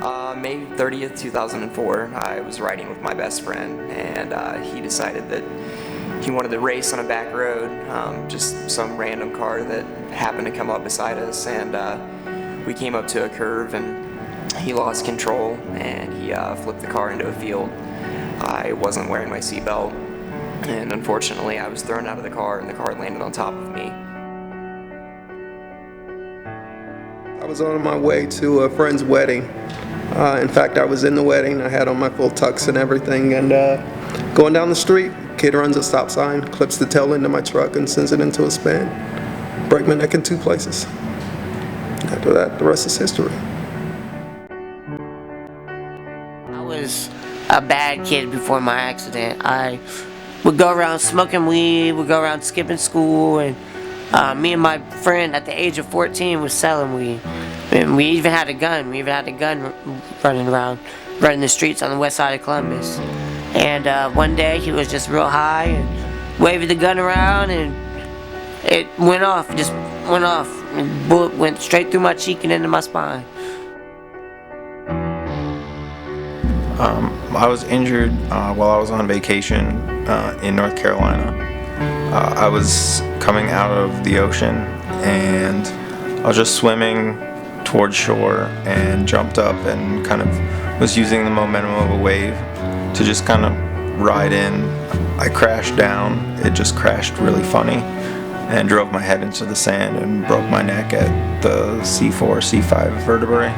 May 30th, 2004, I was riding with my best friend, and he decided that he wanted to race on a back road, just some random car that happened to come up beside us, and we came up to a curve and he lost control and he flipped the car into a field. I wasn't wearing my seatbelt, and unfortunately I was thrown out of the car and the car landed on top of me. I was on my way to a friend's wedding. In fact, I was in the wedding. I had on my full tux and everything, and going down the street, kid runs a stop sign, clips the tail end of my truck and sends it into a spin. Break my neck in 2 places. After that, the rest is history. I was a bad kid before my accident. I would go around smoking weed, would go around skipping school, and me and my friend at the age of 14 was selling weed. And we even had a gun. We even had a gun running around, running the streets on the west side of Columbus. And one day he was just real high and waved the gun around, and it went off, just went off. And the bullet went straight through my cheek and into my spine. I was injured while I was on vacation in North Carolina. I was coming out of the ocean and I was just swimming towards shore and jumped up and kind of was using the momentum of a wave to just kind of ride in. I crashed down. It just crashed really funny and drove my head into the sand and broke my neck at the C4, C5 vertebrae.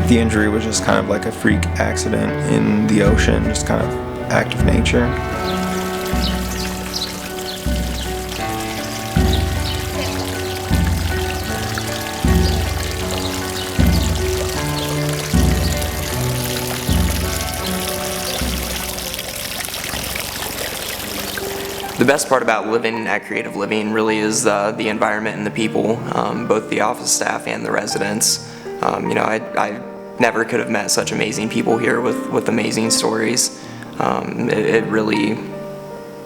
The injury was just kind of like a freak accident in the ocean, just kind of act of nature. The best part about living at Creative Living really is the environment and the people, both the office staff and the residents. I never could have met such amazing people here with amazing stories. It really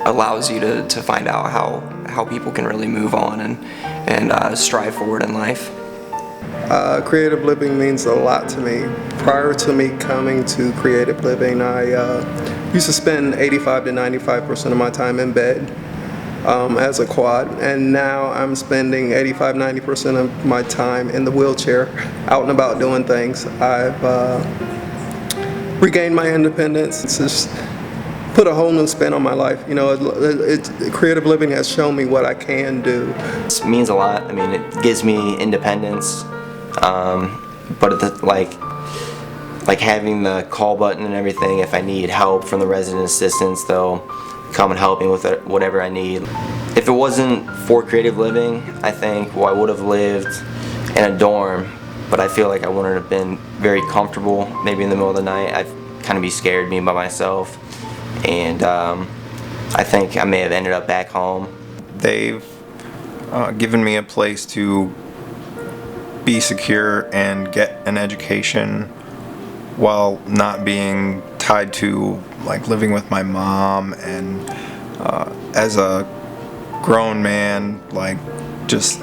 allows you to find out how people can really move on and strive forward in life. Creative Living means a lot to me. Prior to me coming to Creative Living, I used to spend 85 to 95% of my time in bed as a quad, and now I'm spending 85-90% of my time in the wheelchair, out and about doing things. I've regained my independence. It's just put a whole new spin on my life. You know, Creative Living has shown me what I can do. It means a lot. I mean, it gives me independence, but like having the call button and everything, if I need help from the resident assistants, they'll come and help me with whatever I need. If it wasn't for Creative Living, I think I would have lived in a dorm, but I feel like I wouldn't have been very comfortable. Maybe in the middle of the night, I'd kind of be scared being by myself, and I think I may have ended up back home. They've given me a place to be secure and get an education while not being tied to like living with my mom, and as a grown man, like just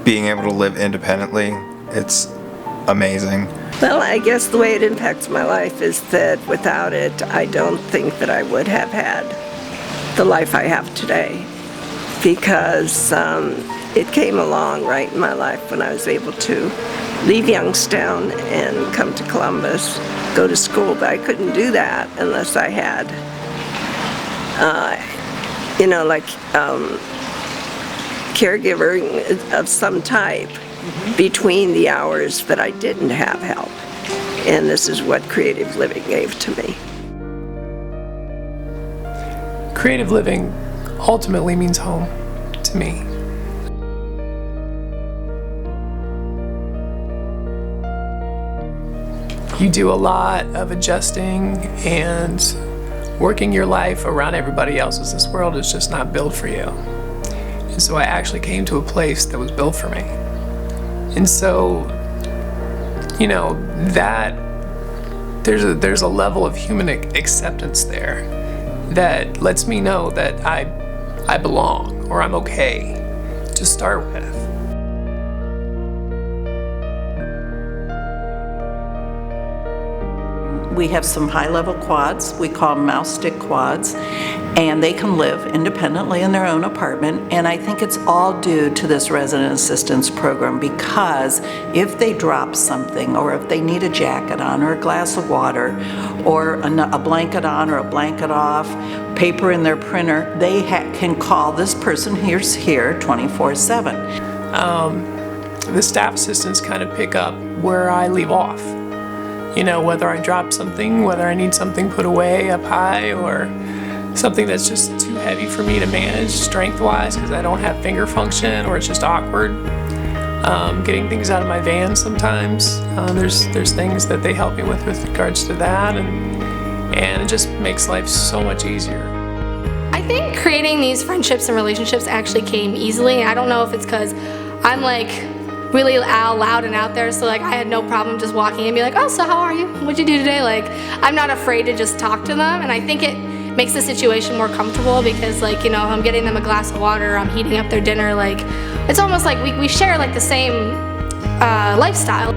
being able to live independently, it's amazing. Well, I guess the way it impacts my life is that without it, I don't think that I would have had the life I have today, because it came along right in my life when I was able to leave Youngstown and come to Columbus, go to school, but I couldn't do that unless I had, caregiver of some type between the hours that I didn't have help. And this is what Creative Living gave to me. Creative Living ultimately means home to me. You do a lot of adjusting and working your life around everybody else's. This world is just not built for you. And so I actually came to a place that was built for me. And so, you know, that there's a level of human acceptance there that lets me know that I belong, or I'm okay to start with. we have some high-level quads, we call them mouse stick quads, and they can live independently in their own apartment, and I think it's all due to this resident assistance program, because if they drop something, or if they need a jacket on, or a glass of water, or a blanket on or a blanket off, paper in their printer, they can call this person who's here 24/7. The staff assistants kind of pick up where I leave off. You know, whether I drop something, whether I need something put away up high, or something that's just too heavy for me to manage strength-wise because I don't have finger function, or it's just awkward. Getting things out of my van sometimes. There's things that they help me with regards to that, and it just makes life so much easier. I think creating these friendships and relationships actually came easily. I don't know if it's because I'm like really loud and out there, so like I had no problem just walking and be like, oh, so how are you? What'd you do today? Like, I'm not afraid to just talk to them, and I think it makes the situation more comfortable because, like, you know, if I'm getting them a glass of water, I'm heating up their dinner, like, it's almost like we share like the same lifestyle.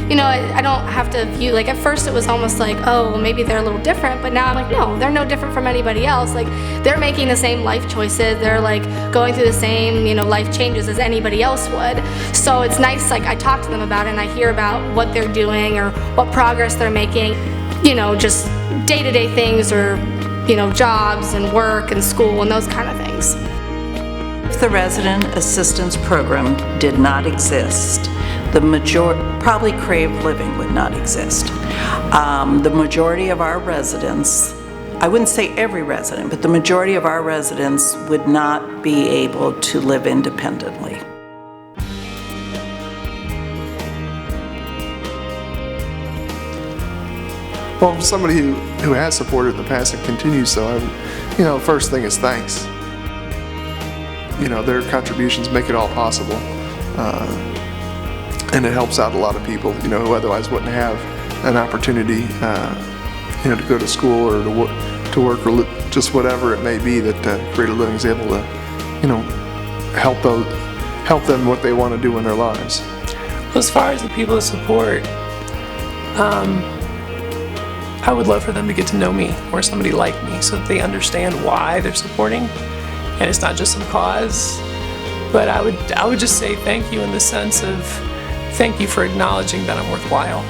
You know, I don't have to view, like, at first it was almost like, oh, well, maybe they're a little different, but now I'm like, no, they're no different from anybody else. Like, they're making the same life choices, they're like going through the same, you know, life changes as anybody else would. So it's nice, like, I talk to them about it and I hear about what they're doing or what progress they're making, you know, just day-to-day things, or, you know, jobs and work and school and those kind of things. If the resident assistance program did not exist, probably Creative Living would not exist. The majority of our residents, I wouldn't say every resident, but the majority of our residents would not be able to live independently. Well, for somebody who has supported in the past and continues so, you know, first thing is thanks. You know, their contributions make it all possible. And it helps out a lot of people, you know, who otherwise wouldn't have an opportunity, you know, to go to school or to work or just whatever it may be, that Creative Living is able to, you know, help them what they want to do in their lives. Well, as far as the people that support, I would love for them to get to know me or somebody like me so that they understand why they're supporting, and it's not just some cause. But I would just say thank you in the sense of thank you for acknowledging that I'm worthwhile.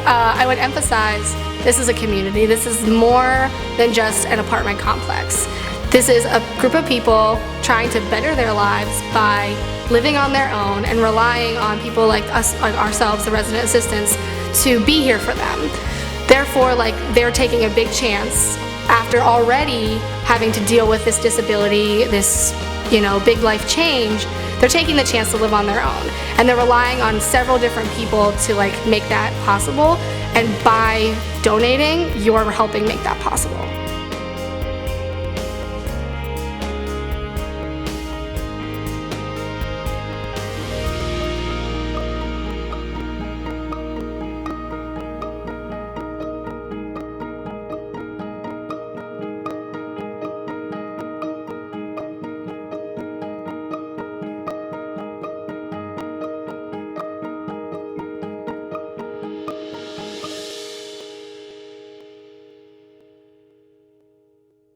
I would emphasize this is a community. This is more than just an apartment complex. This is a group of people trying to better their lives by living on their own and relying on people like us, like ourselves, the resident assistants, to be here for them. Therefore, like, they're taking a big chance after already having to deal with this disability, this, you know, big life change. They're taking the chance to live on their own, and they're relying on several different people to, like, make that possible, and by donating, you're helping make that possible.